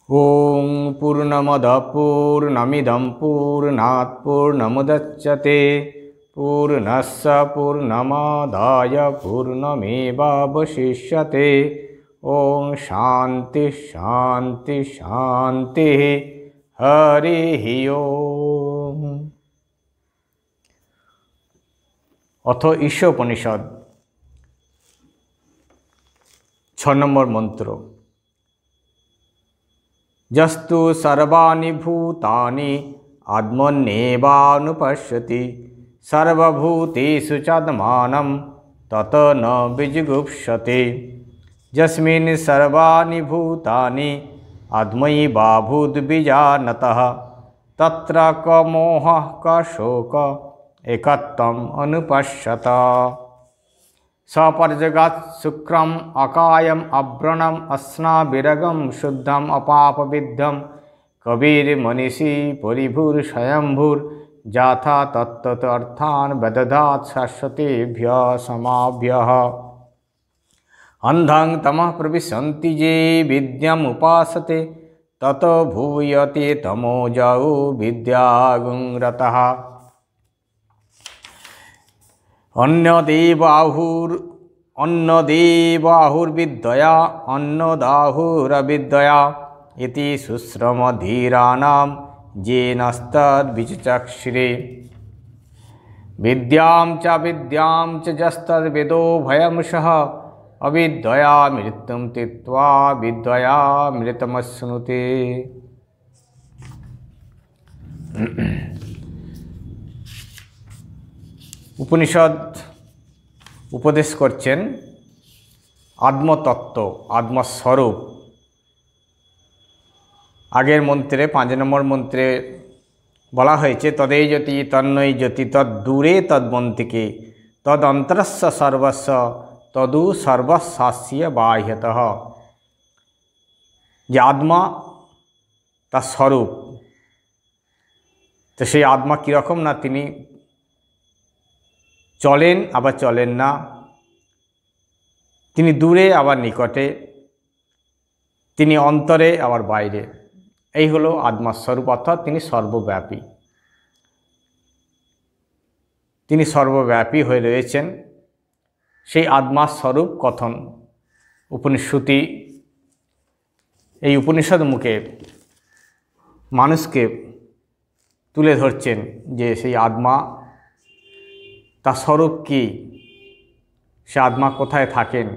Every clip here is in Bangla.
ओं पूर्णमदः पूर्णमिदं पूर्णात् पूर्णमुदच्यते पूर्णस्य पूर्णमादाय पूर्णमेवावशिष्यते। ओं शांति शांति शांति। हरिः ओम। अथ ईशोपनिषद 6 नंबर मंत्र। यस्तु सर्वाणि भूतानि आत्मन्येवानुपश्यति सर्वभूतेषु चात्मानं तत न विजुगुप्सते। यस्मिन् सर्वाणि भूतानि आत्मैवाभूद्विजानतः तत्र क मोहः क शोक एकत्वम् अनुपश्यत। सपर्जगात् शुक्रम अकायम अव्रणम अस्नाविरगम शुद्धम अपापविद्धम कबीरमनीषी परिभूर् जाथा तत्तत् अर्थान् वदधात् शाश्वतेभ्यः समाभ्यः। अंधं तमः प्रविशन्ति ये विद्याम् उपासते ततो भूयते तमोजौ विद्यागुं रतः। अन्नदेवाहुर्विद्यया अन्नदाहुरविद्यया इति शुश्रमधीराणां येनस्तद्विचक्षुरे। विद्यां च यस्तद्वेदो भयंशः अविद्यया मृत्युं तीर्त्वा विद्यया मृतमश्नुते। उपनिषद उपदेश करছেন आत्मतत्व आत्मस्वरूप। आगेर मंत्रे 5 नम्बर मंत्रे बला हয়েছে तदेजति तन्नय ज्योति तद्दूरे तद्मन्तिके तदन्तरस्य सर्वस्य तदु सर्वशास्य बाह्यतः। যে आत्मा তার स्वरूप, तो সেই आत्मा কীরকম না তিনি चलें आबार चलें ना, तिनी दूरे आबार निकटे, तिनी अंतरे आबार बाइरे। এই হলো आत्मार स्वरूप, अर्थात तिनी सर्वव्यापी। तिनी सर्वव्यापी हয়ে রয়েছেন। সেই आत्मार स्वरूप कथन उपनिषदे এই उपनिषद मुखे मानुषके तुले धरছেন যে সেই आत्मा तार स्वरूप की, से आत्मा कोथाय थाकेन।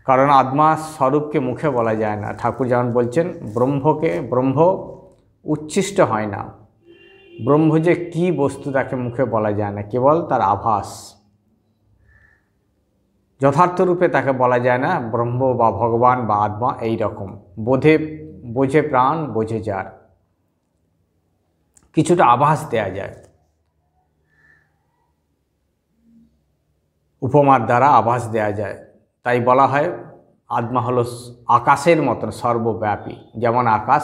कारण आत्मा स्वरूप के मुखे बला जाए ना। ठाकुर जेमन बोलছেন ब्रह्म उच्छिष्ट हय ना। ब्रह्म जे की वस्तु ताके मुखे बला जाए ना, केवल तार आभास। यथार्थ रूपे ताके बला जाए ना ब्रह्म बा भगवान बा आत्मा। एई रकम बोझे प्राण बोझे जार, किछुटा आभास देया जाए, उपमार द्वारा आभास देया जाए। ताई बला है आत्मा हलो आकाशेर मतन सर्वव्यापी। जेमन आकाश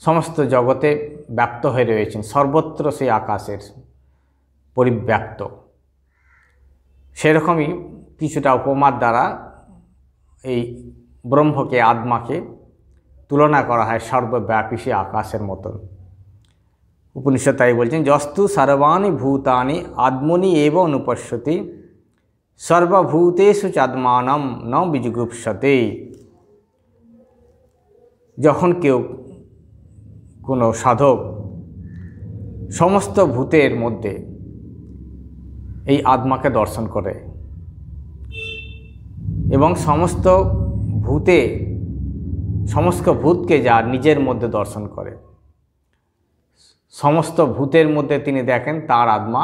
समस्त जगते व्याप्त हয়ে রয়েছেন, सर्वत्र से आकाशेर परिव्याप्त। सेरकमई किछुटा उपमार द्वारा এই ब्रह्मके आत्माके तुलना करा है सर्वव्यापी से आकाशेर मतन। उपनिषद ताई बोलছেন यस्तु सर्वाणि भूतानि आत्मनि एव अनुपश्यति सर्वभूतेषु चात्मानं न विजुगुप्सते। যখন কেউ কোনো সাধক সমস্ত ভূতের মধ্যে এই আত্মাকে দর্শন করে এবং সমস্ত ভূতকে যা নিজের মধ্যে দর্শন করে, समस्त भूतेर मध्य तिनी देखें तार आत्मा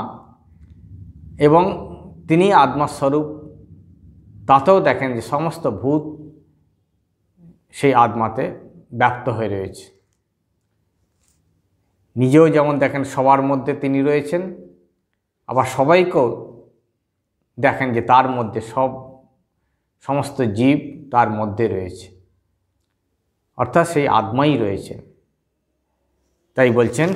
एवं तिनी आत्मा स्वरूप। तातेও देखें जे समस्त भूत সেই आत्माते व्याप्त हয়ে রয়েছে। নিজেও যেমন দেখেন সবার মধ্যে তিনি রয়েছেন, আবার সবাইকেও দেখেন যে তার মধ্যে সমস্ত জীব তার মধ্যে রয়েছে, অর্থাৎ সেই আত্মাই রয়েছে। তাই বলছেন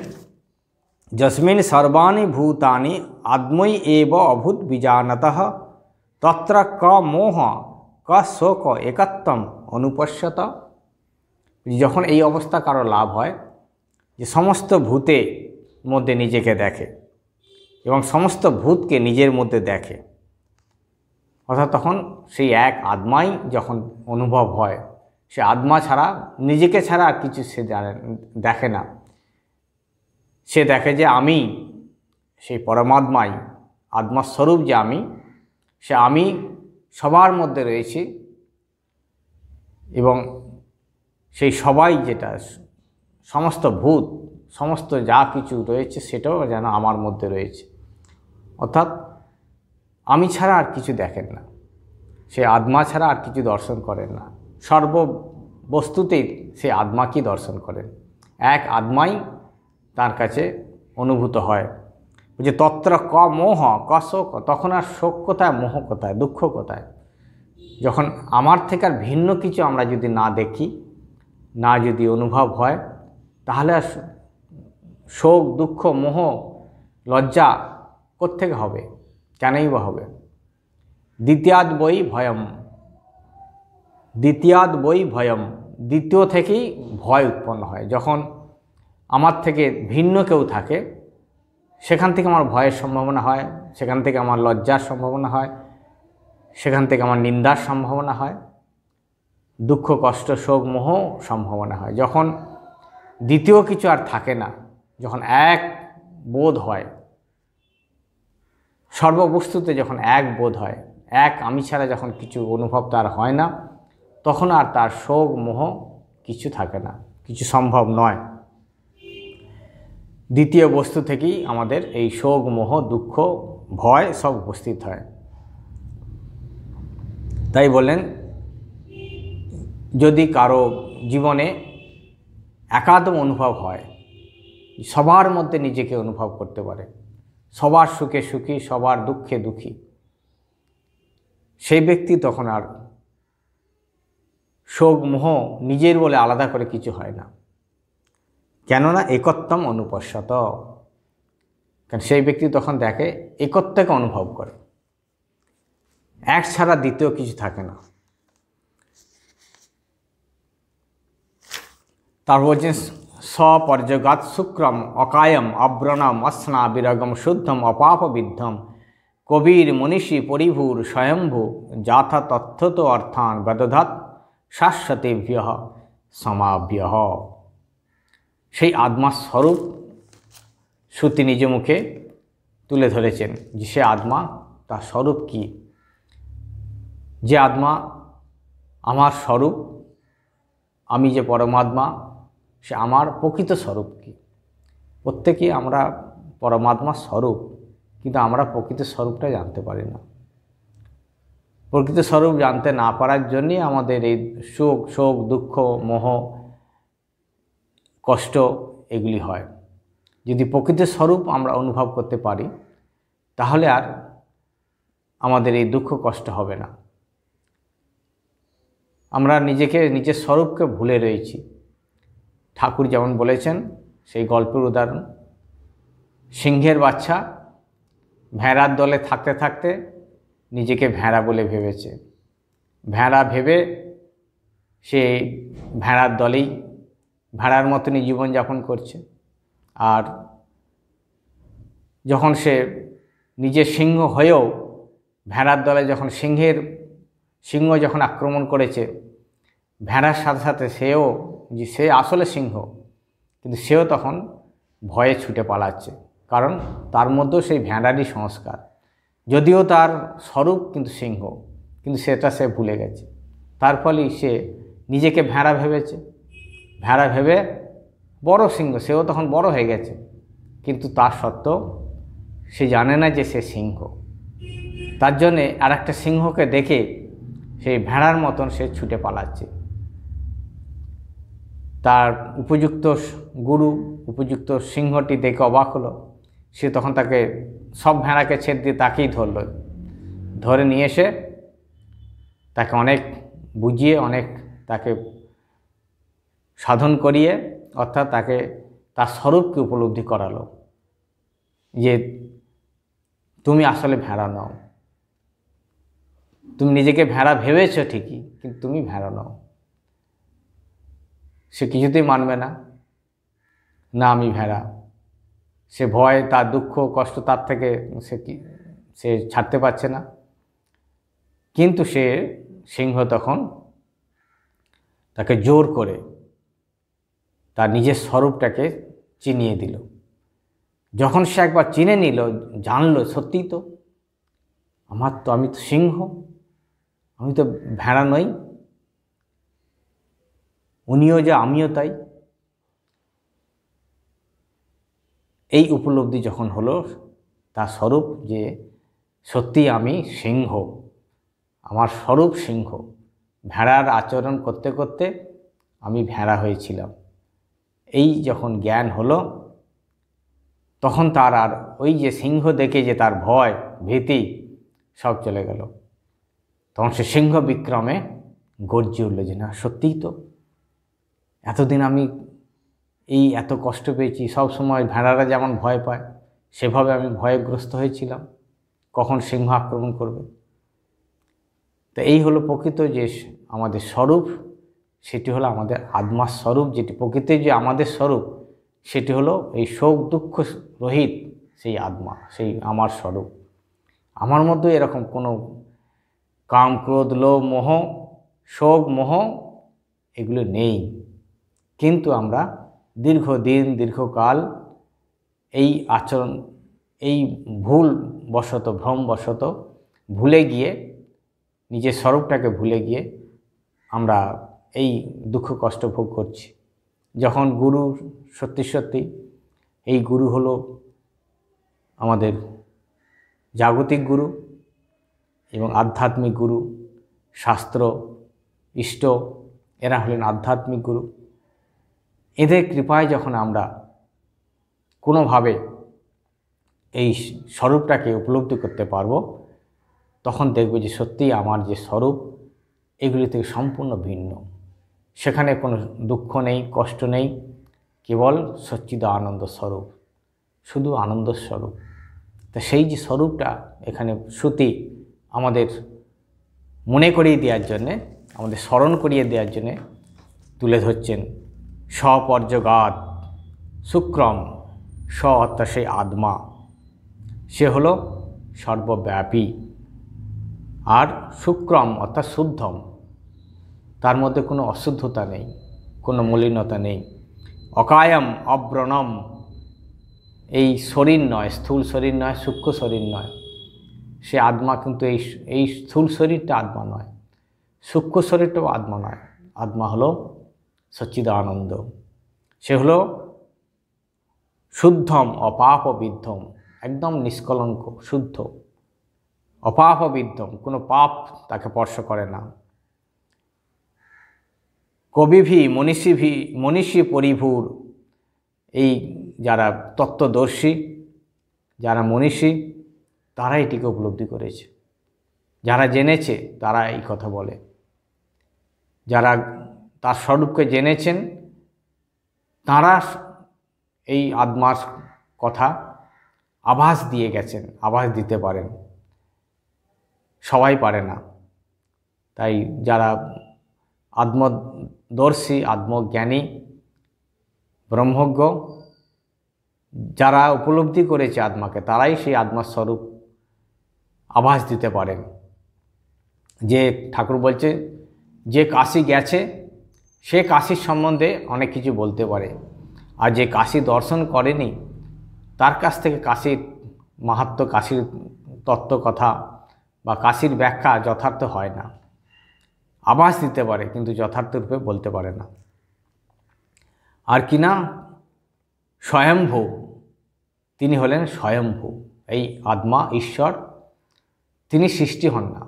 यस्मिन् सर्वाणि भूतानि आत्मैव एव अभूत बीजानतः तत्र क मोह क शोक एकत्वम् अनुपश्यत। যখন এই অবস্থা কারো লাভ হয় যে সমস্ত ভূতের মধ্যে নিজেকে দেখে এবং সমস্ত ভূতকে নিজের মধ্যে দেখে, অর্থাৎ তখন সেই এক আত্মাই যখন অনুভব হয়, সে আত্মা ছাড়া, নিজেকে ছাড়া আর কিছু সে দেখে না। সে দেখে যে আমি সেই পরমাত্মাই, আত্মার স্বরূপ যে আমি, সে আমি সবার মধ্যে রয়েছি এবং সেই সবাই যেটা সমস্ত ভূত, সমস্ত যা কিছু রয়েছে সেটাও যেন আমার মধ্যে রয়েছে। অর্থাৎ আমি ছাড়া আর কিছু দেখেন না, সে আত্মা ছাড়া আর কিছু দর্শন করেন না, সর্ববস্তুতেই সে আত্মাকেই দর্শন করেন। এক আত্মাই তার কাছে অনুভূত হয়। যে তত্র ক মোহ ক শোক, তখন আর শোক কোথায়, মোহ কোথায়, দুঃখ কোথায়? যখন আমার থেকে আর ভিন্ন কিছু আমরা যদি না দেখি, না যদি অনুভব হয়, তাহলে আর শোক, দুঃখ, মোহ, লজ্জা কোত্থেকে হবে, কেনই বা হবে? দ্বিতীয়াদ বই ভয়ম, দ্বিতীয়াদ বই ভয়ম, দ্বিতীয় থেকেই ভয় উৎপন্ন হয়। যখন আমার থেকে ভিন্ন কেউ থাকে, সেখান থেকে আমার ভয়ের সম্ভাবনা হয়, সেখান থেকে আমার লজ্জার সম্ভাবনা হয়, সেখান থেকে আমার নিন্দার সম্ভাবনা হয়, দুঃখ, কষ্ট, শোক, মোহ সম্ভাবনা হয়। যখন দ্বিতীয় কিছু আর থাকে না, যখন এক বোধ হয়, সর্ববস্তুতে যখন এক বোধ হয়, এক আমি ছাড়া যখন কিছু অনুভব তার হয় না, তখন আর তার শোক, মোহ কিছু থাকে না, কিছু সম্ভব নয়। দ্বিতীয় বস্তু থেকেই আমাদের এই শোক, মোহ, দুঃখ, ভয় সব উপস্থিত হয়। তাই বললেন, যদি কারো জীবনে একাত্ম অনুভব হয়, সবার মধ্যে নিজেকে অনুভব করতে পারে, সবার সুখে সুখী, সবার দুঃখে দুঃখী, সেই ব্যক্তি তখন আর শোক, মোহ নিজের বলে আলাদা করে কিছু হয় না। কেননা একত্বম অনুপশ্যত, কারণ সেই ব্যক্তি তখন দেখে একত্বকে অনুভব করে, এক ছাড়া দ্বিতীয় কিছু থাকে না। তারপর বলছেন স্বপর্যগাত শুক্রম অকায়ম অব্রণম অস্না বিরগম শুদ্ধম অপাপবিদ্ধম কবির মনীষী পরিভূর স্বয়ম্ভু যাথা তথ্যত অর্থান বেদধাত শাশ্বতেভ্য সমাভ্য। সেই আত্মার স্বরূপ শ্রুতি নিজ মুখে তুলে ধরেছেন যে সে আত্মা, তার স্বরূপ কি। যে আত্মা আমার স্বরূপ, আমি যে পরমাত্মা, সে আমার প্রকৃত স্বরূপ কি। প্রত্যেকেই আমরা পরমাত্মার স্বরূপ, কিন্তু আমরা প্রকৃত স্বরূপটা জানতে পারি না। প্রকৃত স্বরূপ জানতে না পারার জন্যই আমাদের এই শোক, দুঃখ, মোহ, কষ্ট এগুলি হয়। যদি প্রকৃত স্বরূপ আমরা অনুভব করতে পারি, তাহলে আর আমাদের এই দুঃখ কষ্ট হবে না। আমরা নিজের স্বরূপকে ভুলে রয়েছি। ঠাকুর যেমন বলেছেন, সেই গল্পের উদাহরণ, সিংহের বাচ্চা ভেড়ার দলে থাকতে থাকতে নিজেকে ভেড়া বলে ভেবেছে। ভেড়া ভেবে সে ভেড়ার দলেই, ভেড়ার মতনই জীবনযাপন করছে। আর যখন সে নিজে সিংহ হয়েও ভেড়ার দলে যখন সিংহ যখন আক্রমণ করেছে, ভেড়ার সাথে সাথে সে আসলে সিংহ, কিন্তু সেও তখন ভয়ে ছুটে পালাচ্ছে, কারণ তার মধ্যেও সেই ভেড়ারই সংস্কার। যদিও তার স্বরূপ কিন্তু সিংহ, কিন্তু সেটা সে ভুলে গেছে। তার ফলেই সে নিজেকে ভেড়া ভেবেছে। ভেড়া ভেবে বড় সিংহ, সেও তখন বড় হয়ে গেছে, কিন্তু তার সত্ত্বেও সে জানে না যে সে সিংহ। তার জন্যে আর একটা সিংহকে দেখে সেই ভেড়ার মতন সে ছুটে পালাচ্ছে। তার উপযুক্ত গুরু, উপযুক্ত সিংহটি দেখে অবাক হলো। সে তখন তাকে সব ভেড়াকে ছেদ দিয়ে তাকেই ধরে নিয়ে এসে তাকে অনেক বুঝিয়ে, অনেক তাকে সাধন করিয়ে, অর্থাৎ তাকে তার স্বরূপকে উপলব্ধি করালো যে তুমি আসলে ভেড়া নও। তুমি নিজেকে ভেড়া ভেবেছ ঠিকই, কিন্তু তুমি ভেড়া নও। সে কিছুতেই মানবে না, না আমি ভেড়া। সে ভয়, তার দুঃখ কষ্ট, তার থেকে সে ছাড়তে পারছে না। কিন্তু সে সিংহ তখন তাকে জোর করে তার নিজের স্বরূপটাকে চিনিয়ে দিল। যখন সে একবার চিনে নিল, জানলো সত্যিই তো আমি তো সিংহ, আমি তো ভেড়া নই, উনিও যা আমিও তাই। এই উপলব্ধি যখন হলো তার স্বরূপ, যে সত্যি আমি সিংহ, আমার স্বরূপ সিংহ, ভেড়ার আচরণ করতে করতে আমি ভেড়া হয়েছিলাম, এই যখন জ্ঞান হলো, তখন তার আর ওই যে সিংহ দেখে যে তার ভয় ভীতি সব চলে গেল। তখন সে সিংহ বিক্রমে গর্জে উঠল যে না সত্যিই তো, এতদিন আমি এত কষ্ট পেয়েছি, সব সময় ভেড়ারা যেমন ভয় পায় সেভাবে আমি ভয়গ্রস্ত হয়েছিলাম, কখন সিংহ আক্রমণ করবে। তো এই হলো প্রকৃত যে আমাদের স্বরূপ, সেটি হলো আমাদের আত্মার স্বরূপ, যেটি প্রকৃত যে আমাদের স্বরূপ সেটি হলো এই শোক দুঃখ রহিত সেই আত্মা, সেই আমার স্বরূপ। আমার মধ্যে এরকম কোনো কাম ক্রোধ লোভ মোহ শোক মোহ এগুলো নেই। কিন্তু আমরা দীর্ঘদিন দীর্ঘকাল এই আচরণ, এই ভ্রমবশত ভুলে গিয়ে, নিজের স্বরূপটাকে ভুলে গিয়ে আমরা এই দুঃখ কষ্ট ভোগ করছি। যখন গুরু সত্যি সত্যি এই গুরু হলো আমাদের জাগতিক গুরু এবং আধ্যাত্মিক গুরু, শাস্ত্র ইষ্ট এরা হলেন আধ্যাত্মিক গুরু। এদের কৃপায় যখন আমরা কোনোভাবে এই স্বরূপটাকে উপলব্ধি করতে পারবো, তখন দেখব যে সত্যিই আমার যে স্বরূপ এগুলি থেকে সম্পূর্ণ ভিন্ন। সেখানে কোনো দুঃখ নেই, কষ্ট নেই, কেবল সচ্চিদানন্দ স্বরূপ, শুধু আনন্দ স্বরূপ। তা সেই যে স্বরূপটা এখানে শ্রুতি আমাদের মনে করিয়ে দেওয়ার জন্যে, আমাদের স্মরণ করিয়ে দেওয়ার জন্যে তুলে ধরছেন স্বপর্যগাৎ শুক্রম। স অর্থাৎ সেই আত্মা, সে হলো সর্বব্যাপী। আর শুক্রম অর্থাৎ শুদ্ধম, তার মধ্যে কোনো অশুদ্ধতা নেই, কোনো মলিনতা নেই। অকায়ম অব্রণম, এই শরীর নয়, স্থূল শরীর নয়, সূক্ষ্ম শরীর নয়, সে আত্মা। কিন্তু এই স্থূল শরীরটা আত্মা নয়, সূক্ষ্ম শরীরটাও আত্মা নয়। আত্মা হলো সচ্চিদানন্দ, সে হলো শুদ্ধম অপাপবিদ্ধম, একদম নিষ্কলঙ্ক শুদ্ধ, অপাপবিদ্ধম, কোনো পাপ তাকে স্পর্শ করে না। কবিভি মনীষী পরিভূর, এই যারা তত্ত্বদর্শী, যারা মনীষী, তারা এটিকে উপলব্ধি করেছে, যারা জেনেছে তারা এই কথা বলে, যারা তার স্বরূপকে জেনেছেন তারা এই আত্মার কথা আভাস দিয়ে গেছেন, আভাস দিতে পারেন, সবাই পারে না। তাই যারা আত্মদর্শী, আত্মজ্ঞানী, ব্রহ্মজ্ঞ, যারা উপলব্ধি করেছে আত্মাকে, তারাই সেই আত্মার স্বরূপ আভাস দিতে পারেন। যে ঠাকুর বলছে যে কাশী গেছে সে কাশীর সম্বন্ধে অনেক কিছু বলতে পারে, আর যে কাশী দর্শন করেনি তার কাছ থেকে কাশীর মাহাত্ম্য, কাশীর তত্ত্ব কথা বা কাশীর ব্যাখ্যা যথার্থ হয় না। আভাস দিতে পারে কিন্তু যথার্থ রূপে বলতে পারে না। আর কিনা স্বয়ম্ভু, তিনি হলেন স্বয়ম্ভু, এই আত্মা ঈশ্বর, তিনি সৃষ্টি হন না,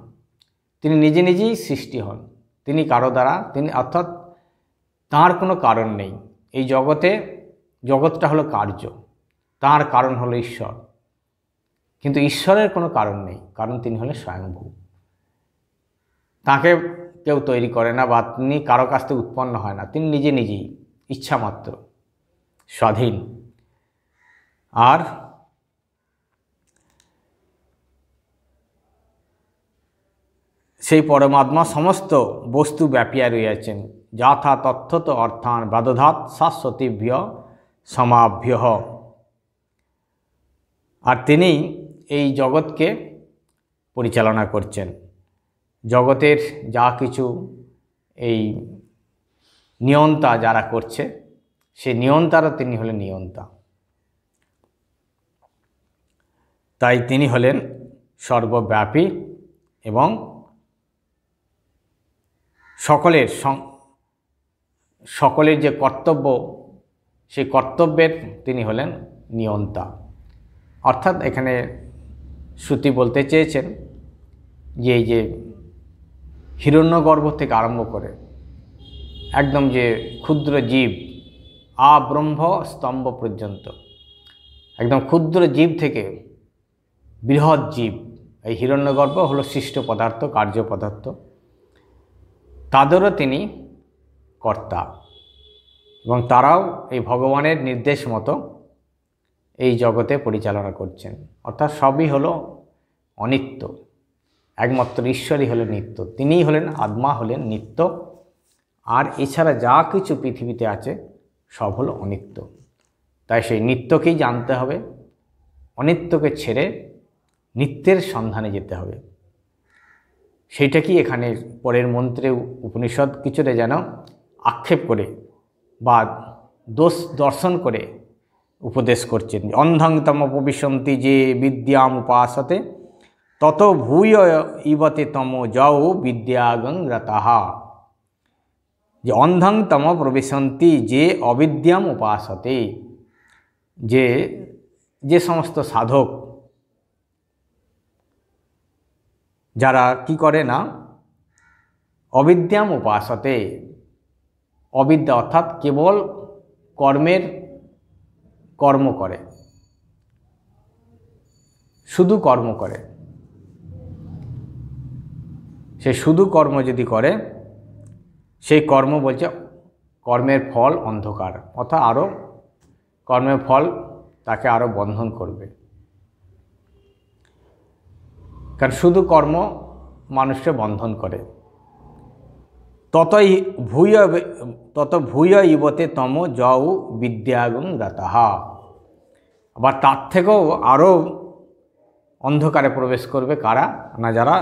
তিনি নিজে নিজেই সৃষ্টি হন, তিনি কারো দ্বারা, তিনি অর্থাৎ তাঁর কোনো কারণ নেই। এই জগৎটা হলো কার্য, তাঁর কারণ হলো ঈশ্বর, কিন্তু ঈশ্বরের কোনো কারণ নেই, কারণ তিনি হলেন স্বয়ম্ভু। তাকে কেউ তৈরি করে না বা তিনি কারো কাছ থেকে উৎপন্ন হয় না, তিনি নিজে নিজেই ইচ্ছা মাত্র স্বাধীন। আর সেই পরমাত্মা সমস্ত বস্তু ব্যাপিয়া রইয়াছেন, যাথা তথ্যত অর্থান ব্রদধাত শাশ্বতীভ্য সমাভ্য। আর তিনি এই জগৎকে পরিচালনা করছেন। জগতের যা কিছু এই নিয়ন্তা যারা করছে, সে নিয়ন্তারও তিনি হলেন নিয়ন্তা। তাই তিনি হলেন সর্বব্যাপী এবং সকলের যে কর্তব্য, সেই কর্তব্যের তিনি হলেন নিয়ন্তা। অর্থাৎ এখানে শ্রুতি বলতে চেয়েছেন যে এই যে হিরণ্যগর্ভ থেকে আরম্ভ করে একদম যে ক্ষুদ্র জীব আব্রহ্ম স্তম্ভ পর্যন্ত, একদম ক্ষুদ্র জীব থেকে বৃহৎ জীব, এই হিরণ্যগর্ভ হলো সৃষ্ট পদার্থ, কার্য পদার্থ, তাদেরও তিনি কর্তা এবং তারাও এই ভগবানের নির্দেশ মতো এই জগতে পরিচালনা করছেন। অর্থাৎ সবই হলো অনিত্য, একমাত্র ঈশ্বরই হলেন নিত্য, তিনিই হলেন আত্মা, হলেন নিত্য। আর এছাড়া যা কিছু পৃথিবীতে আছে সব হলো অনিত্য। তাই সেই নিত্যকেই জানতে হবে, অনিত্যকে ছেড়ে নিত্যের সন্ধানে যেতে হবে। সেইটা কি এখানে পরের মন্ত্রে উপনিষদ কিছুটা যেন আক্ষেপ করে বা দোষ দর্শন করে উপদেশ করছেন। অন্ধং তমোপবিশন্তি যে বিদ্যাম উপাসতে তত ভূয় ইবতে তম যৌ বিদ্যাগং রতাহা। যে অন্ধং তম প্রবিশন্তি যে অবিদ্যাম উপাসতে, যে সমস্ত সাধক যারা কি করে না, অবিদ্যাম উপাসতে, অবিদ্যা অর্থাৎ কেবল কর্ম করে, শুধু কর্ম করে। সে শুধু কর্ম যদি করে, সেই কর্ম বলছে কর্মের ফল অন্ধকার, অর্থাৎ আরও কর্মের ফল তাকে আরও বন্ধন করবে। কারণ শুধু কর্ম মানুষকে বন্ধন করে। তত ভূয় ইবতে তম যৌ বিদ্যাগং রতাহা। আবার তার থেকেও আরও অন্ধকারে প্রবেশ করবে কারা না, যারা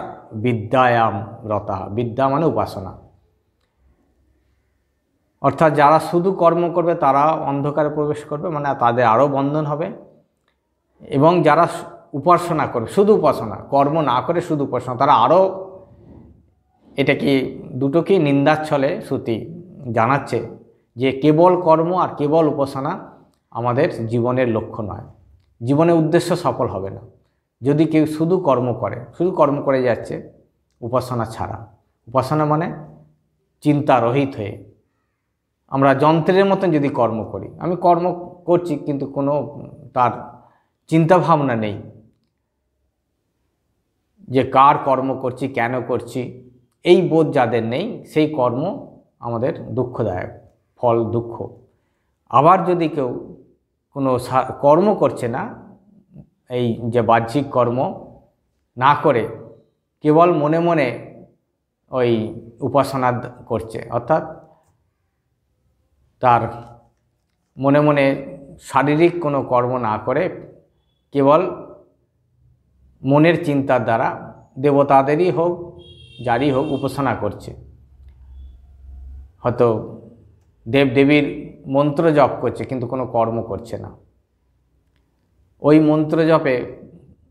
বিদ্যায়াম রতাহা। বিদ্যা মানে উপাসনা, অর্থাৎ যারা শুধু কর্ম করবে তারা অন্ধকারে প্রবেশ করবে, মানে তাদের আরও বন্ধন হবে। এবং যারা উপাসনা করবে, শুধু উপাসনা, কর্ম না করে শুধু উপাসনা, তারা আরও, এটা কি দুটোকেই নিন্দাচ্ছলে শ্রুতি জানাচ্ছে যে কেবল কর্ম আর কেবল উপাসনা আমাদের জীবনের লক্ষ্য নয়, জীবনের উদ্দেশ্য সফল হবে না যদি কেউ শুধু কর্ম করে যাচ্ছে উপাসনা ছাড়া। উপাসনা মানে চিন্তা রহিত হয়ে, আমরা যন্ত্রের মতন যদি কর্ম করি, আমি কর্ম করছি কিন্তু কোনো তার চিন্তা ভাবনা নেই যে কার কর্ম করছি, কেন করছি, এই বোধ যাদের নেই, সেই কর্ম আমাদের দুঃখদায়ক, ফল দুঃখ। আবার যদি কেউ কোনো কর্ম করছে না, এই যে বাহ্যিক কর্ম না করে কেবল মনে মনে ওই উপাসনা করছে, অর্থাৎ তার মনে মনে শারীরিক কোনো কর্ম না করে কেবল মনের চিন্তার দ্বারা দেবতাদেরই হোক যারই হোক উপাসনা করছে, হয়তো দেবদেবীর মন্ত্র জপ করছে কিন্তু কোনো কর্ম করছে না, ওই মন্ত্র জপে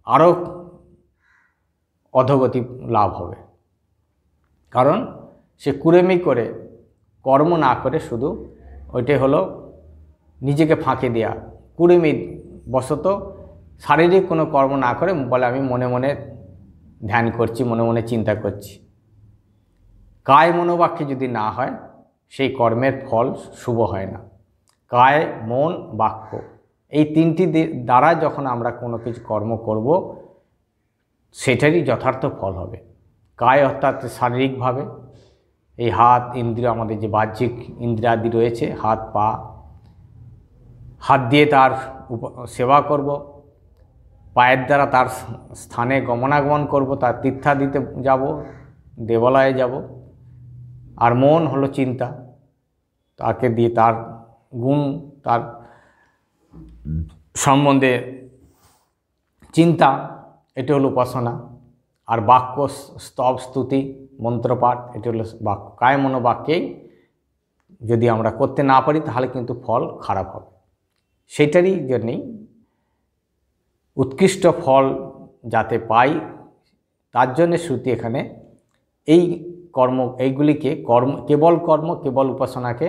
আরও অধোগতি লাভ হবে। কারণ সে কুড়েমি করে কর্ম না করে শুধু ওইটাই হলো নিজেকে ফাঁকি দেওয়া, কুড়েমি বশত শারীরিক কোনো কর্ম না করে বলে আমি মনে মনে ধ্যান করছি, মনে মনে চিন্তা করছি। কায় মনোবাক্যে যদি না হয় সেই কর্মের ফল শুভ হয় না। কায়, মন, বাক্য, এই তিনটি দ্বারা যখন আমরা কোনো কিছু কর্ম করব সেটারই যথার্থ ফল হবে। কায় অর্থাৎ শারীরিকভাবে এই হাত ইন্দ্রিয়, আমাদের যে বাহ্যিক ইন্দ্রিয়াদি রয়েছে, হাত পা, হাত দিয়ে তার সেবা করব, পায়ের দ্বারা তার স্থানে গমনাগমন করব, তার তীর্থা দিতে যাব, দেবালয়ে যাব, আর মন হলো চিন্তা, তাকে দিয়ে তার গুণ, তার সম্বন্ধে চিন্তা, এটি হলো উপাসনা। আর বাক্য স্তব স্তুতি মন্ত্রপাঠ, এটি হলো বাক্য। কায় মনোবাক্যেই যদি আমরা করতে না পারি তাহলে কিন্তু ফল খারাপ হবে। সেটারই জন্যেই উৎকৃষ্ট ফল যাতে পাই তার জন্যে শ্রুতি এখানে এই এইগুলিকে কেবল কর্ম, কেবল উপাসনাকে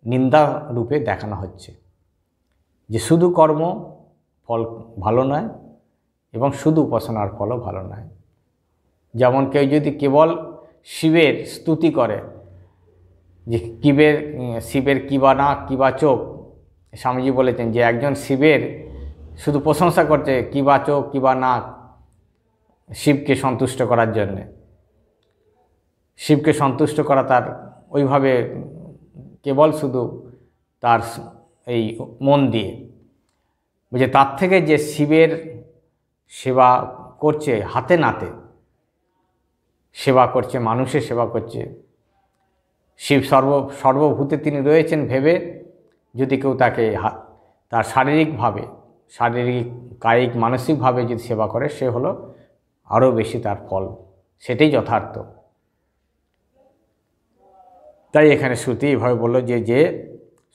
নিন্দা রূপে দেখানো হচ্ছে, যে শুধু কর্ম ফল ভালো নয় এবং শুধু উপাসনার ফলও ভালো নয়। যেমন কেউ যদি কেবল শিবের স্তুতি করে, যে শিবের কিবা নাক কিবা চোখ, স্বামীজি বলেছেন যে একজন শিবের শুধু প্রশংসা করছে কিবা চোখ কিবা নাক, শিবকে সন্তুষ্ট করার জন্যে, শিবকে সন্তুষ্ট করা তার ওইভাবে কেবল শুধু তার এই মন দিয়ে, বুঝে তার থেকে যে শিবের সেবা করছে, হাতে নাতে সেবা করছে, মানুষের সেবা করছে, শিব সর্বভূতে তিনি রয়েছেন ভেবে যদি কেউ তাকে তার শারীরিক কায়িক মানসিকভাবে যদি সেবা করে, সে হলো আরও বেশি তার ফল, সেটাই যথার্থ। তাই এখানে শ্রুতি এইভাবে বলল যে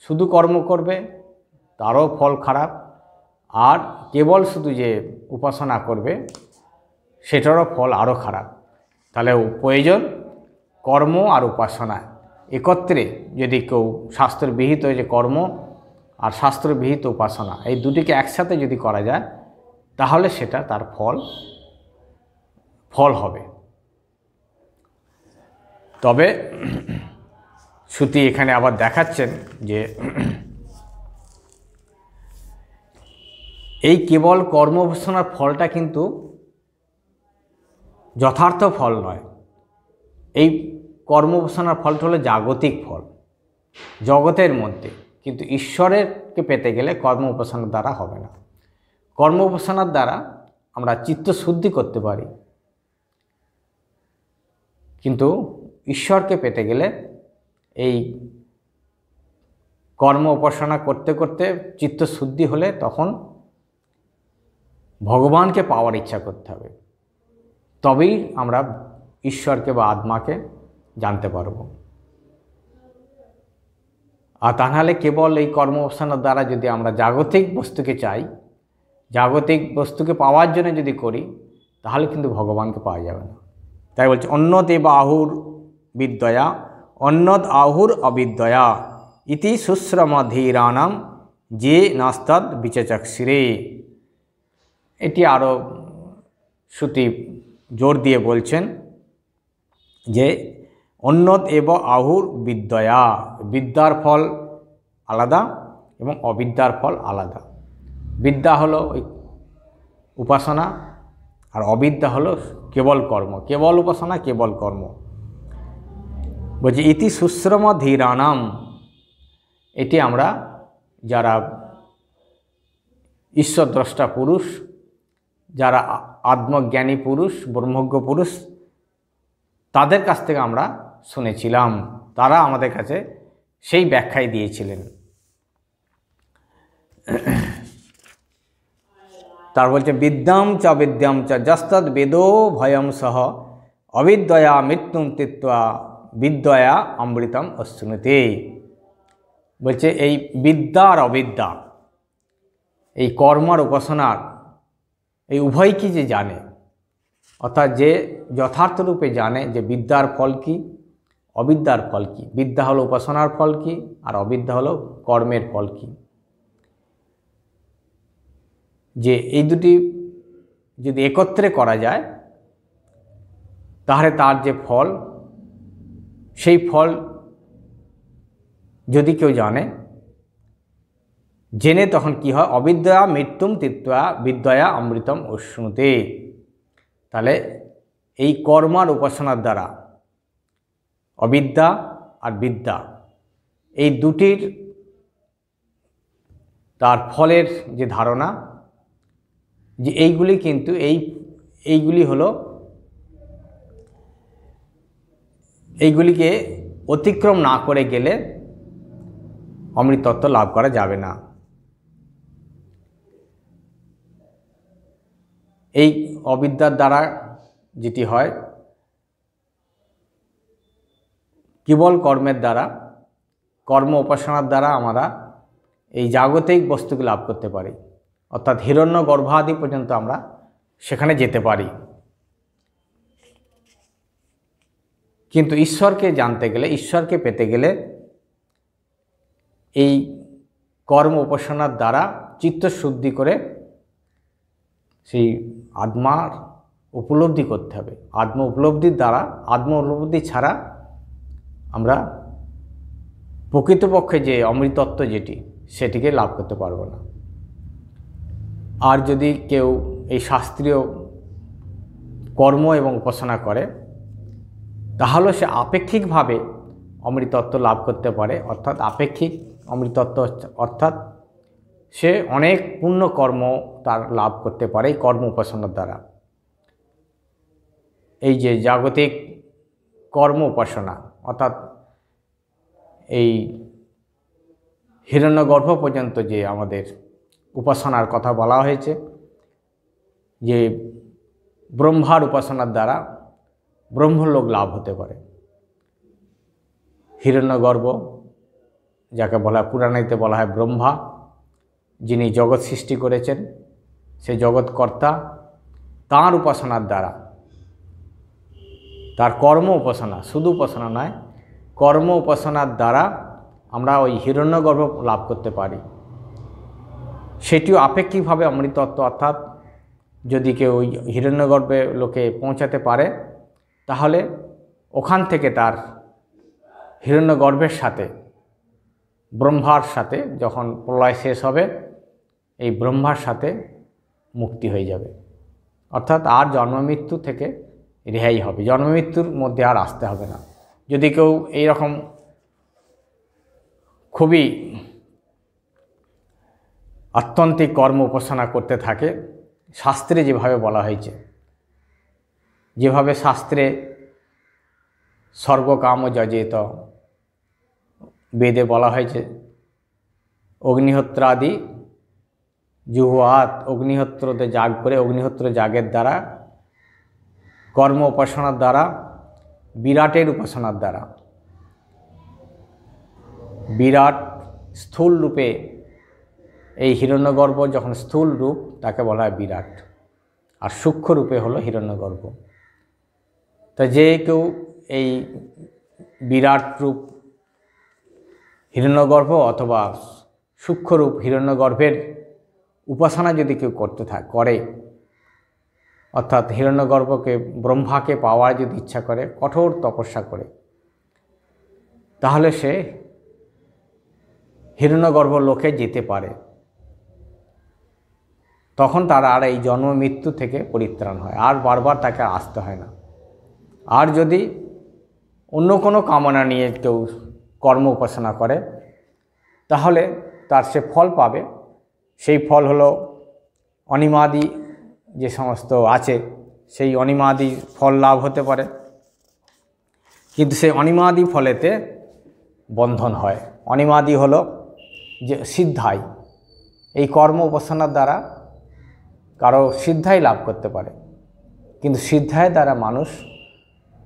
শুধু কর্ম করবে তারও ফল খারাপ, আর কেবল শুধু যে উপাসনা করবে সেটারও ফল আরও খারাপ। তাহলে প্রয়োজন কর্ম আর উপাসনা একত্রে, যদি কেউ শাস্ত্রবিহিত যে কর্ম আর শাস্ত্রবিহিত উপাসনা এই দুটিকে একসাথে যদি করা যায় তাহলে সেটা তার ফল হবে। তবে শ্রুতি এখানে আবার দেখাচ্ছেন যে এই কেবল কর্ম উপাসনার ফলটা কিন্তু যথার্থ ফল নয়। এই কর্ম উপাসনার ফলটা হলো জাগতিক ফল, জগতের মধ্যে, কিন্তু ঈশ্বরকে পেতে গেলে কর্ম উপাসনার দ্বারা হবে না। কর্ম উপাসনার দ্বারা আমরা চিত্তশুদ্ধি করতে পারি, কিন্তু ঈশ্বরকে পেতে গেলে এই কর্ম উপাসনা করতে করতে চিত্তশুদ্ধি হলে তখন ভগবানকে পাওয়ার ইচ্ছা করতে হবে, তবেই আমরা ঈশ্বরকে বা আত্মাকে জানতে পারব। আর তা নাহলে কেবল এই কর্ম উপাসনার দ্বারা যদি আমরা জাগতিক বস্তুকে চাই, জাগতিক বস্তুকে পাওয়ার জন্য যদি করি, তাহলে কিন্তু ভগবানকে পাওয়া যাবে না। তাই বলছে অন্যদেব আহুর বিদ্যয়া অন্যদ আহুর অবিদ্যয়া ইতি শুশ্রমধীরানাম যে নাস্তদ বিচচক্ষিরে। এটি আরও শ্রুতি জোর দিয়ে বলছেন যে অন্যদ এব আহুর বিদ্যয়া, বিদ্যার ফল আলাদা এবং অবিদ্যার ফল আলাদা। বিদ্যা হলো উপাসনা আর অবিদ্যা হলো কেবল কর্ম, কেবল উপাসনা কেবল কর্ম। বলছি ইতি শুশ্রমধীরানাম, এটি আমরা যারা ঈশ্বরদ্রষ্টা পুরুষ, যারা আত্মজ্ঞানী পুরুষ, ব্রহ্মজ্ঞ পুরুষ, তাদের কাছ থেকে আমরা শুনেছিলাম, তারা আমাদের কাছে সেই ব্যাখ্যাই দিয়েছিলেন। তার বলছে বিদ্যাম চ বিদ্যাম চ যস্তদ বেদো ভয়ম সহ অবিদ্যয়া মৃত্যুম তীত্বা বিদ্যয়া অমৃতম অশ্নুতে। বলছে এই বিদ্যা আর অবিদ্যা, এই কর্ম আর উপাসনার এই উভয়কে যে জানে, অর্থাৎ যে যথার্থ রূপে জানে যে বিদ্যার ফল কি, অবিদ্যার ফল কি, বিদ্যা হলো উপাসনার ফল কি আর অবিদ্যা হলো কর্মের ফল কি, যে এই দুটি যদি একত্রে করা যায় তাহলে তার যে ফল, সেই ফল যদি কেউ জানে, জেনে তখন কি হয়, অবিদ্যা মৃত্যুম তীত্বা বিদ্যয়া অমৃতম অশ্নুতে। তাহলে এই কর্ম আর উপাসনার দ্বারা অবিদ্যা আর বিদ্যা এই দুটির তার ফলের যে ধারণা, যে এইগুলি কিন্তু এইগুলি হলো, এইগুলিকে অতিক্রম না করে গেলে অমৃতত্ব লাভ করা যাবে না। এই অবিদ্যার দ্বারা যেটি হয়, কেবল কর্মের দ্বারা, কর্ম উপাসনার দ্বারা আমরা এই জাগতিক বস্তুকে লাভ করতে পারি, অর্থাৎ হিরণ্য গর্ভাদি পর্যন্ত আমরা সেখানে যেতে পারি। কিন্তু ঈশ্বরকে জানতে গেলে, ঈশ্বরকে পেতে গেলে এই কর্ম উপাসনার দ্বারা চিত্তশুদ্ধি করে সেই আত্মার উপলব্ধি করতে হবে। আত্ম উপলব্ধির দ্বারা, আত্ম উপলব্ধি ছাড়া আমরা প্রকৃতপক্ষে যে অমৃতত্ব যেটি, সেটিকে লাভ করতে পারবো না। আর যদি কেউ এই শাস্ত্রীয় কর্ম এবং উপাসনা করে, তাহলে সে আপেক্ষিকভাবে অমৃতত্ব লাভ করতে পারে। অর্থাৎ আপেক্ষিক অমৃতত্ব অর্থাৎ সে অনেক পুণ্য কর্ম তার লাভ করতে পারে এই কর্ম উপাসনার দ্বারা। এই যে জাগতিক কর্ম উপাসনা, অর্থাৎ এই হিরণ্যগর্ভ পর্যন্ত যে আমাদের উপাসনার কথা বলা হয়েছে, যে ব্রহ্মার উপাসনার দ্বারা ব্রহ্মলোক লাভ হতে পারে। হিরণ্যগর্ভ যাকে বলা, পুরাণেতে বলা হয় ব্রহ্মা, যিনি জগৎ সৃষ্টি করেছেন, সেই জগৎকর্তা, তাঁর উপাসনার দ্বারা, তার কর্ম উপাসনা, শুধু উপাসনা নয়, কর্ম উপাসনার দ্বারা আমরা ওই হিরণ্যগর্ভ লাভ করতে পারি। সেটিও আপেক্ষিকভাবে অমৃতত্ব। অর্থাৎ যদি কেউ ওই হিরণ্যগর্ভে লোকে পৌঁছাতে পারে, তাহলে ওখান থেকে তার হিরণ্যগর্ভের সাথে, ব্রহ্মার সাথে যখন প্রলয় শেষ হবে, এই ব্রহ্মার সাথে মুক্তি হয়ে যাবে। অর্থাৎ আর জন্মমৃত্যু থেকে রেহাই হবে, জন্মমৃত্যুর মধ্যে আর আসতে হবে না। যদি কেউ এই রকম খুবই আত্যন্তিক কর্ম উপাসনা করতে থাকে, শাস্ত্রে যেভাবে বলা হয়েছে, যেভাবে শাস্ত্রে স্বর্গকাম যজেত, বেদে বলা হয়েছে অগ্নিহোত্রাদি জুহুয়াত, অগ্নিহোত্রতে যাগ করে, অগ্নিহোত্র যাগের দ্বারা, কর্ম উপাসনার দ্বারা, বিরাটের উপাসনার দ্বারা, বিরাট স্থূল রূপে, এই হিরণ্যগর্ভ যখন স্থূল রূপ, তাকে বলা হয় বিরাট, আর সূক্ষ্ম রূপে হলো হিরণ্যগর্ভ। তা যে কেউ এই বিরাট রূপ হিরণ্যগর্ভ অথবা সূক্ষ্মরূপ হিরণ্যগর্ভের উপাসনা যদি কেউ করে, অর্থাৎ হিরণ্যগর্ভকে, ব্রহ্মাকে পাওয়ার যদি ইচ্ছা করে, কঠোর তপস্যা করে, তাহলে সে হিরণ্যগর্ভ লোকে যেতে পারে। তখন তার আর এই জন্ম মৃত্যু থেকে পরিত্রাণ হয়, আর বারবার তাকে আসতে হয় না। আর যদি অন্য কোনো কামনা নিয়ে কেউ কর্ম উপাসনা করে, তাহলে তার সে ফল পাবে। সেই ফল হলো অনিমাদি যে সমস্ত আছে, সেই অনিমাদি ফল লাভ হতে পারে। কিন্তু সেই অনিমাদি ফলেতে বন্ধন হয়। অনিমাদি হলো যে সিদ্ধাই, এই কর্ম উপাসনার দ্বারা কারো সিদ্ধাই লাভ করতে পারে, কিন্তু সিদ্ধায়ের দ্বারা মানুষ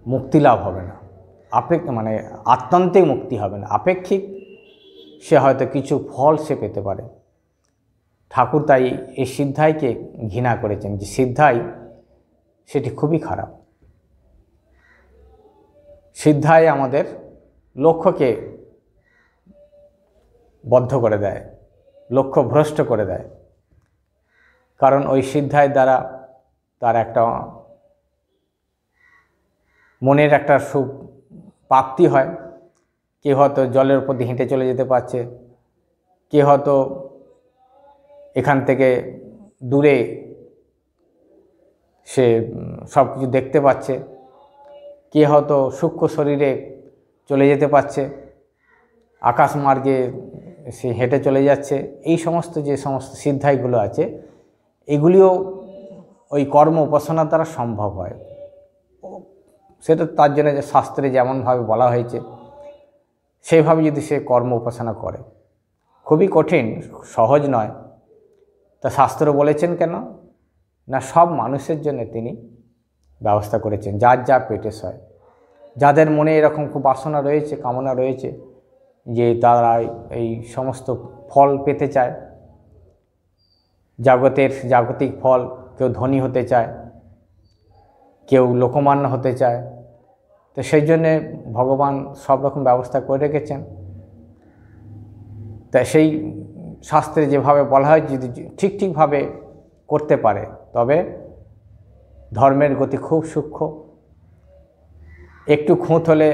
মুক্তি লাভ হবে না, মানে আত্যন্তিক মুক্তি হবে না, আপেক্ষিক সে হয়তো কিছু ফল সে পেতে পারে। ঠাকুর তাই এই সিদ্ধাইকে ঘৃণা করেছেন, যে সিদ্ধাই সেটি খুবই খারাপ। সিদ্ধাই আমাদের লক্ষ্যকে বদ্ধ করে দেয়, লক্ষ্য ভ্রষ্ট করে দেয়। কারণ ওই সিদ্ধায়ের দ্বারা তার একটা মনের একটা সুখ প্রাপ্তি হয়। কেউ হয়তো জলের উপর দিয়ে হেঁটে চলে যেতে পারছে, কেউ হয়তো এখান থেকে দূরে সে সব কিছু দেখতে পাচ্ছে, কে হয়তো সূক্ষ্ম শরীরে চলে যেতে পারছে, আকাশ মার্গে সে হেঁটে চলে যাচ্ছে। এই সমস্ত যে সমস্ত সিদ্ধাইগুলো আছে, এগুলিও ওই কর্ম উপাসনার দ্বারা সম্ভব হয়। সেটা তার জন্য যে শাস্ত্রে যেমনভাবে বলা হয়েছে সেইভাবে যদি সে কর্ম উপাসনা করে, খুবই কঠিন, সহজ নয়। তা শাস্ত্র বলেছেন কেন না, সব মানুষের জন্য তিনি ব্যবস্থা করেছেন, যার যা পেটে সয়। যাদের মনে এরকম খুব বাসনা রয়েছে, কামনা রয়েছে যে তারা এই সমস্ত ফল পেতে চায়, জাগতিক ফল, কেউ ধনী হতে চায়, কেউ লোকমান্য হতে চায়, তো সেই জন্যে ভগবান সব রকম ব্যবস্থা করে রেখেছেন। তা সেই শাস্ত্রে যেভাবে বলা হয় যদি ঠিকভাবে করতে পারে তবে ধর্মের গতি খুব সূক্ষ্ম। একটু খুঁত হলে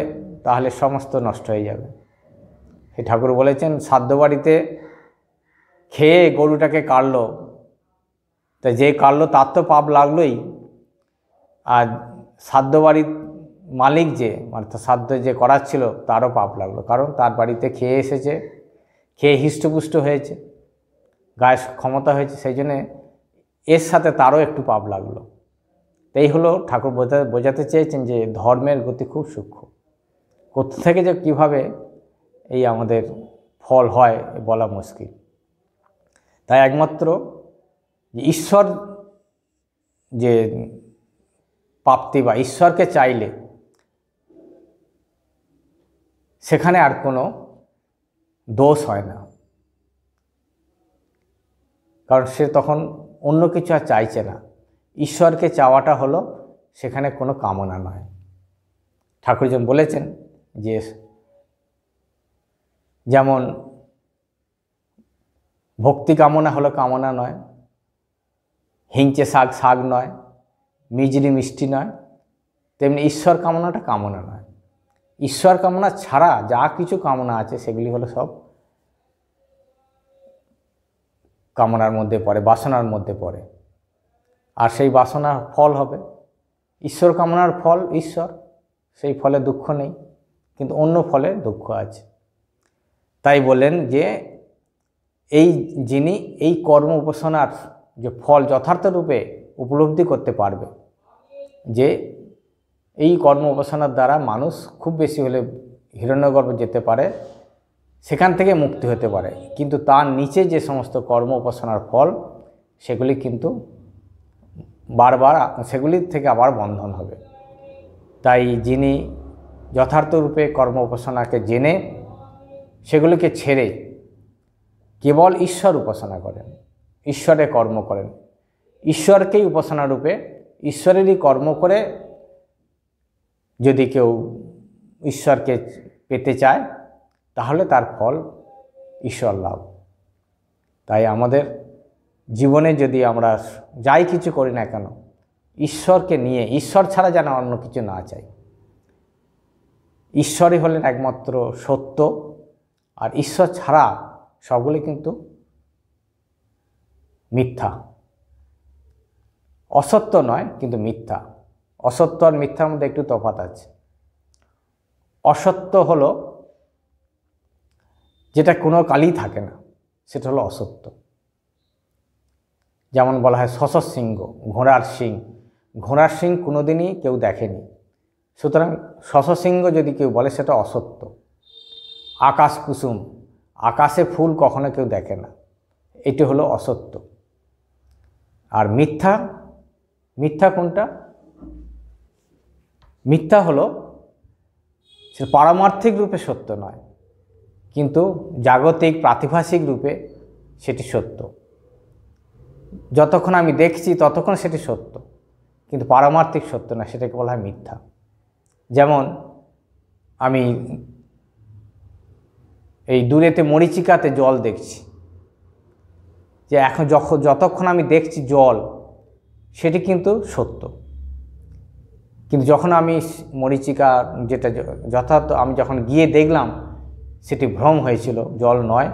তাহলে সমস্ত নষ্ট হয়ে যাবে। সেই ঠাকুর বলেছেন, শ্রাদ্ধ বাড়িতে খেয়ে গরুটাকে কাটলো, তা যে কাটলো তার তো পাপ লাগলোই, আর শ্রাদ্ধ বাড়ির মালিক যে অর্থাৎ শ্রাদ্ধ যে করাচ্ছিল তারও পাপ লাগলো, কারণ তার বাড়িতে খেয়ে এসেছে, খেয়ে হৃষ্টপুষ্ট হয়েছে, গায়ে ক্ষমতা হয়েছে, সেই জন্যে এর সাথে তারও একটু পাপ লাগলো। এই হলো ঠাকুর বোঝাতে চেয়েছেন যে ধর্মের গতি খুব সূক্ষ্ম। কোথা থেকে যে কীভাবে এই আমাদের ফল হয় বলা মুশকিল। তাই একমাত্র যে ঈশ্বর যে প্রাপ্তি বা ঈশ্বরকে চাইলে সেখানে আর কোনো দোষ হয় না, কারণ সে তখন অন্য কিছু আর চাইছে না। ঈশ্বরকে চাওয়াটা হলো সেখানে কোনো কামনা নয়। ঠাকুরজন বলেছেন যে যেমন ভক্তি কামনা হলো কামনা নয়, হিংচে শাক নয়, মিজরি মিষ্টি নয়, তেমনি ঈশ্বর কামনাটা কামনা নয়। ঈশ্বর কামনা ছাড়া যা কিছু কামনা আছে সেগুলি হলো সব কামনার মধ্যে পড়ে, বাসনার মধ্যে পড়ে, আর সেই বাসনার ফল হবে ঈশ্বর কামনার ফল ঈশ্বর, সেই ফলে দুঃখ নেই, কিন্তু অন্য ফলে দুঃখ আছে। তাই বলেন যে যিনি এই কর্ম উপাসনার যে ফল যথার্থরূপে উপলব্ধি করতে পারবে, যে এই কর্ম উপাসনার দ্বারা মানুষ খুব বেশি হলে হিরণ্যগর্ভে যেতে পারে, সেখান থেকে মুক্তি হতে পারে, কিন্তু তার নিচে যে সমস্ত কর্ম উপাসনার ফল সেগুলি কিন্তু বারবার সেগুলির থেকে আবার বন্ধন হবে। তাই যিনি যথার্থরূপে কর্ম উপাসনাকে জেনে সেগুলিকে ছেড়ে কেবল ঈশ্বর উপাসনা করেন, ঈশ্বরে কর্ম করেন, ঈশ্বরকেই উপাসনা রূপে ঈশ্বরেরই কর্ম করে যদি কেউ ঈশ্বরকে পেতে চায় তাহলে তার ফল ঈশ্বর লাভ। তাই আমাদের জীবনে যদি আমরা যাই কিছু করি না কেন, ঈশ্বরকে নিয়ে, ঈশ্বর ছাড়া যেন অন্য কিছু না চাই। ঈশ্বরই হলেন একমাত্র সত্য, আর ঈশ্বর ছাড়া সবগুলি কিন্তু মিথ্যা। অসত্য নয়, কিন্তু মিথ্যা। অসত্য আর মিথ্যার মধ্যে একটু তফাৎ আছে। অসত্য হলো যেটা কোনো কালই থাকে না, সেটা হলো অসত্য। যেমন বলা হয় শশসিংহ, ঘোড়ার শিং। ঘোড়ার শিং কোনোদিনই কেউ দেখেনি, সুতরাং শশসিংহ যদি কেউ বলে সেটা অসত্য। আকাশ কুসুম, আকাশে ফুল কখনো কেউ দেখে না, এটি হলো অসত্য। আর মিথ্যা, মিথ্যা কোনটা? মিথ্যা হলো সে পারমার্থিক রূপে সত্য নয়, কিন্তু জাগতিক প্রাতিভাসিক রূপে সেটি সত্য। যতক্ষণ আমি দেখছি ততক্ষণ সেটি সত্য, কিন্তু পারমার্থিক সত্য না, সেটাকে বলা হয় মিথ্যা। যেমন আমি এই দূরেতে মরীচিকাতে জল দেখছি, যে এখন যতক্ষণ আমি দেখছি জল, সেটি কিন্তু সত্য, কিন্তু যখন আমি মরীচিকা যেটা যথার্থ আমি যখন গিয়ে দেখলাম সেটি ভ্রম হয়েছিল, জল নয়,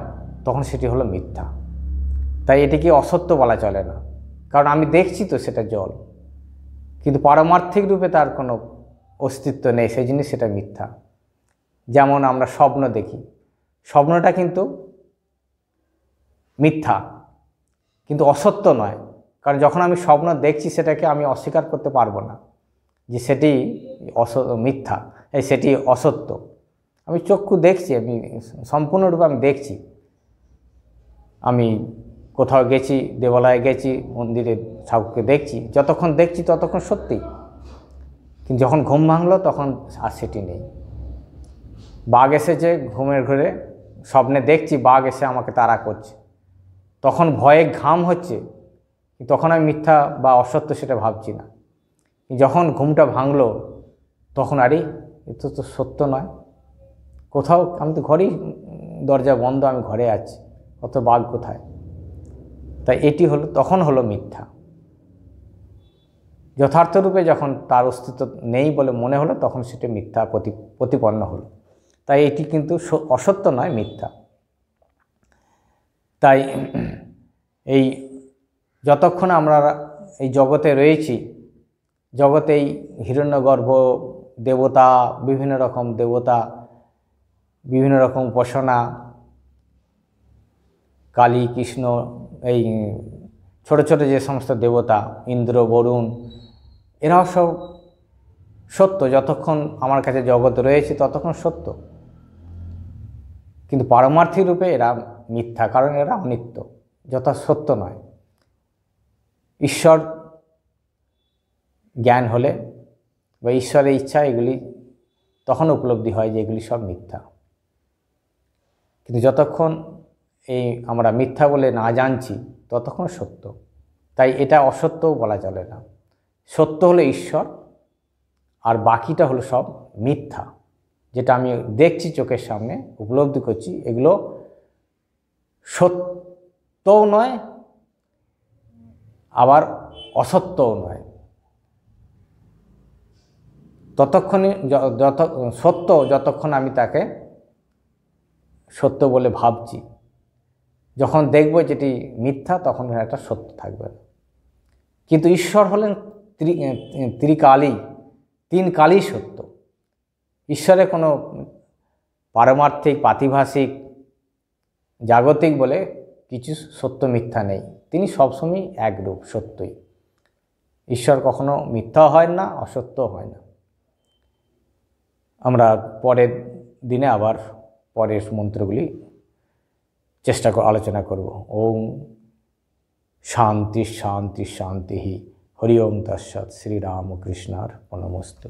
তখন সেটি হলো মিথ্যা। তাই এটিকে অসত্য বলা চলে না, কারণ আমি দেখছি তো সেটা জল, কিন্তু পারমার্থিক রূপে তার কোনো অস্তিত্ব নেই, সেই জন্য সেটা মিথ্যা। যেমন আমরা স্বপ্ন দেখি, স্বপ্নটা কিন্তু মিথ্যা, কিন্তু অসত্য নয়, কারণ যখন আমি স্বপ্ন দেখছি সেটাকে আমি অস্বীকার করতে পারবো না যে সেটি মিথ্যা, সেটি অসত্য। আমি চক্ষু দেখছি, আমি সম্পূর্ণরূপে আমি দেখছি। আমি কোথাও গেছি, দেবালয়ে গেছি, মন্দিরে ঠাকুরকে দেখছি, যতক্ষণ দেখছি ততক্ষণ সত্যি। কিন্তু যখন ঘুম ভাঙলো তখন আর সেটি নেই। বাঘ এসেছে ঘুমের ঘরে, স্বপ্নে দেখছি বাঘ এসে আমাকে তাড়া করছে, তখন ভয়ে ঘাম হচ্ছে, তখন আমি মিথ্যা বা অসত্য সেটা ভাবছি না। যখন ঘুমটা ভাঙলো তখন আরে এটা তো সত্য নয়, কোথাও আমি তো ঘরেই, দরজা বন্ধ, আমি ঘরে আছি, কত বাঘ কোথায়। তাই এটি হলো, তখন হলো মিথ্যা। যথার্থরূপে যখন তার অস্তিত্ব নেই বলে মনে হলো তখন সেটা মিথ্যা প্রতিপন্ন হলো। তাই এটি কিন্তু অসত্য নয়, মিথ্যা। তাই এই যতক্ষণ আমরা এই জগতে রয়েছি, জগতে এই হিরণ্যগর্ভ দেবতা, বিভিন্ন রকম দেবতা, বিভিন্ন রকম উপাসনা, কালী কৃষ্ণ, এই ছোট ছোট যে সমস্ত দেবতা, ইন্দ্র বরুণ, এরাও সব সত্য। যতক্ষণ আমার কাছে জগৎ রয়েছে ততক্ষণ সত্য, কিন্তু পারমার্থিক রূপে এরা মিথ্যা, কারণ এরা অনিত্য, যথা সত্য নয়। ঈশ্বর জ্ঞান হলে বা ঈশ্বরের ইচ্ছা এগুলি তখন উপলব্ধি হয় যে এগুলি সব মিথ্যা। কিন্তু যতক্ষণ এই আমরা মিথ্যা বলে না জানছি ততক্ষণ সত্য। তাই এটা অসত্যও বলা চলে না। সত্য হলো ঈশ্বর, আর বাকিটা হলো সব মিথ্যা, যেটা আমি দেখছি চোখের সামনে, উপলব্ধি করছি, এগুলো সত্যও নয় আবার অসত্যও নয়। ততক্ষণই সত্য, যতক্ষণ আমি তাকে সত্য বলে ভাবছি, যখন দেখব যেটি মিথ্যা তখন এটা সত্য থাকবে না। কিন্তু ঈশ্বর হলেন ত্রিকালই, তিন কালই সত্য। ঈশ্বরের কোনো পারমার্থিক, পাতিভাসিক, জাগতিক বলে কিছু সত্য মিথ্যা নেই। তিনি সবসময় একরূপ, সত্যই। ঈশ্বর কখনো মিথ্যা হয় না, অসত্য হয় না। আমরা পরের দিনে আবার পরের মন্ত্রগুলি আলোচনা করব। ওম শান্তি শান্তি শান্তি। হরি ওম তৎসৎ। শ্রীরামকৃষ্ণার্পণমস্তু।